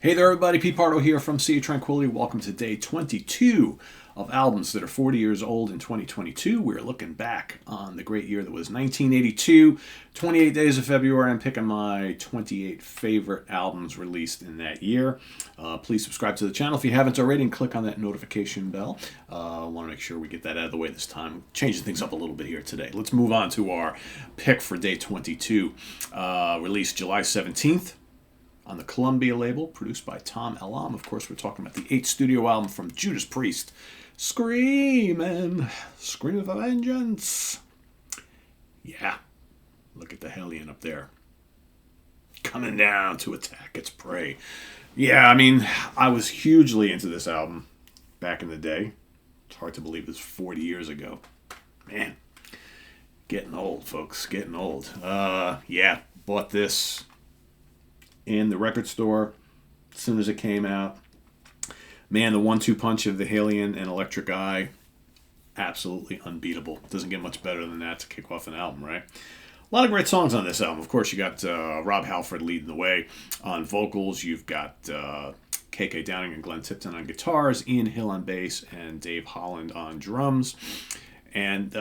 Hey there, everybody. Pete Pardo here from Sea of Tranquility. Welcome to day 22 of albums that are 40 years old in 2022. We're looking back on the great year that was 1982, 28 days of February. I'm picking my 28 favorite albums released in that year. Please subscribe to the channel if you haven't already and click on that notification bell. I want to make sure we get that out of the way this time. Changing things up a little bit here today. Let's move on to our pick for day 22. Released July 17th. On the Columbia label, produced by Tom Elam. Of course, we're talking about the 8th studio album from Judas Priest, Screaming for Vengeance. Yeah, look at the Hellion up there. Coming down to attack its prey. Yeah, I mean, I was hugely into this album back in the day. It's hard to believe it's 40 years ago. Man, getting old, folks, getting old. Yeah, bought this in the record store as soon as it came out. Man, the 1-2 punch of the Hellion and Electric Eye, absolutely unbeatable. Doesn't get much better than that to kick off an album, right? A lot of great songs on this album. Of course, you got Rob Halford leading the way on vocals. You've got K.K. Downing and Glenn Tipton on guitars, Ian Hill on bass, and Dave Holland on drums. And,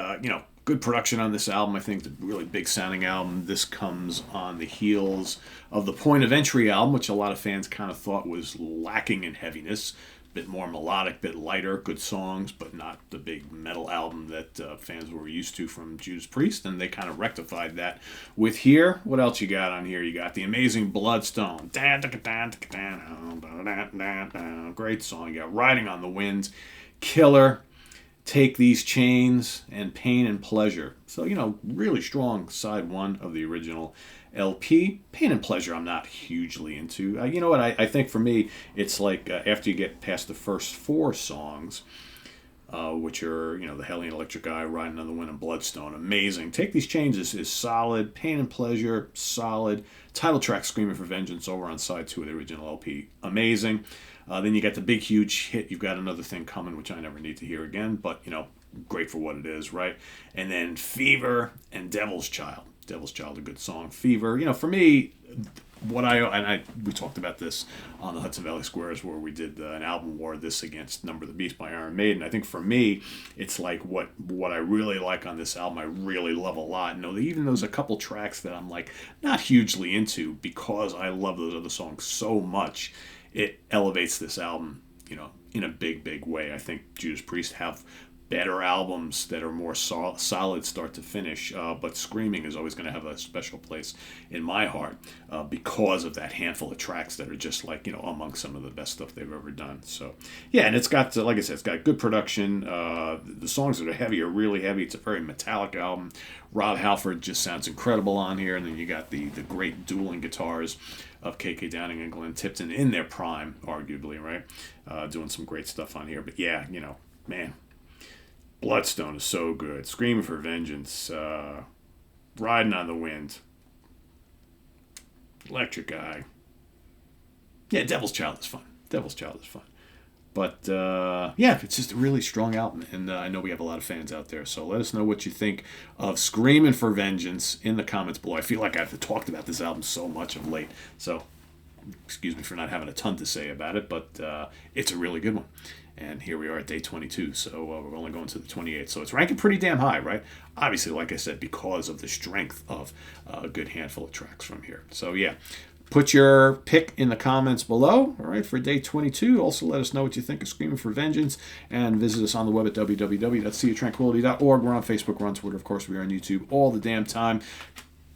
good production on this album. I think it's a really big sounding album. This comes on the heels of the Point of Entry album, which a lot of fans kind of thought was lacking in heaviness. A bit more melodic, bit lighter, good songs, but not the big metal album that fans were used to from Judas Priest. And they kind of rectified that with here. What else you got on here? You got the amazing Bloodstone. Great song. You got Riding on the Wind, Killer, Take These Chains, and Pain and Pleasure. So, really strong side one of the original LP. Pain and Pleasure I'm not hugely into. You know what? I think for me, it's like after you get past the first four songs, which are, the Hellion, Electric Eye, Riding on the Wind, and Bloodstone. Amazing. Take These Chains is solid. Pain and Pleasure, solid. Title track, Screaming for Vengeance, over on side 2 of the original LP. Amazing. Then you got the big, huge hit. You've got Another Thing Coming, which I never need to hear again, but, great for what it is, right? And then Fever and Devil's Child. Devil's Child, a good song. Fever, for me, we talked about this on the Hudson Valley Squares where we did an album war, this against Number of the Beast by Iron Maiden. I think for me, it's like what I really like on this album, I really love a lot. Even there's a couple tracks that I'm like not hugely into because I love those other songs so much. It elevates this album, in a big, big way. I think Judas Priest have better albums that are more solid start to finish, but Screaming is always going to have a special place in my heart because of that handful of tracks that are just like, among some of the best stuff they've ever done. So, yeah, and it's got, like I said, it's got good production. The songs that are heavy are really heavy. It's a very metallic album. Rob Halford just sounds incredible on here, and then you got the great dueling guitars of K.K. Downing and Glenn Tipton in their prime, arguably, right? Doing some great stuff on here. But yeah, man, Bloodstone is so good. Screaming for Vengeance, Riding on the Wind, Electric Eye. Yeah, Devil's Child is fun. But, yeah, it's just a really strong album, and I know we have a lot of fans out there, so let us know what you think of Screaming for Vengeance in the comments below. I feel like I've talked about this album so much of late, so excuse me for not having a ton to say about it, but it's a really good one. And here we are at day 22, so we're only going to the 28th, so it's ranking pretty damn high, right? Obviously, like I said, because of the strength of a good handful of tracks from here. So, yeah. Put your pick in the comments below, all right, for day 22. Also, let us know what you think of Screaming for Vengeance, and visit us on the web at www.seaoftranquility.org. We're on Facebook, we're on Twitter, of course, we're on YouTube all the damn time.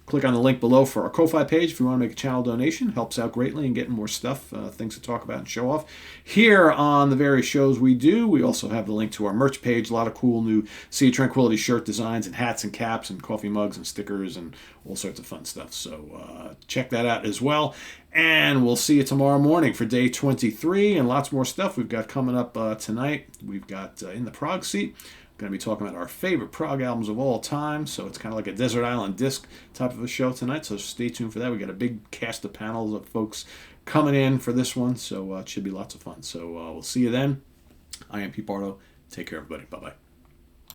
Click on the link below for our Ko-Fi page if you want to make a channel donation. Helps out greatly in getting more stuff, things to talk about and show off. Here on the various shows we do, we also have the link to our merch page. A lot of cool new Sea of Tranquility shirt designs and hats and caps and coffee mugs and stickers and all sorts of fun stuff. So check that out as well. And we'll see you tomorrow morning for day 23 and lots more stuff we've got coming up tonight. We've got In the Prog Seat. Going to be talking about our favorite prog albums of all time, so it's kind of like a Desert Island Disc type of a show tonight, so stay tuned for that. We got a big cast of panels of folks coming in for this one, so it should be lots of fun. So we'll see you then. I am Pete Pardo. Take care, everybody. Bye-bye.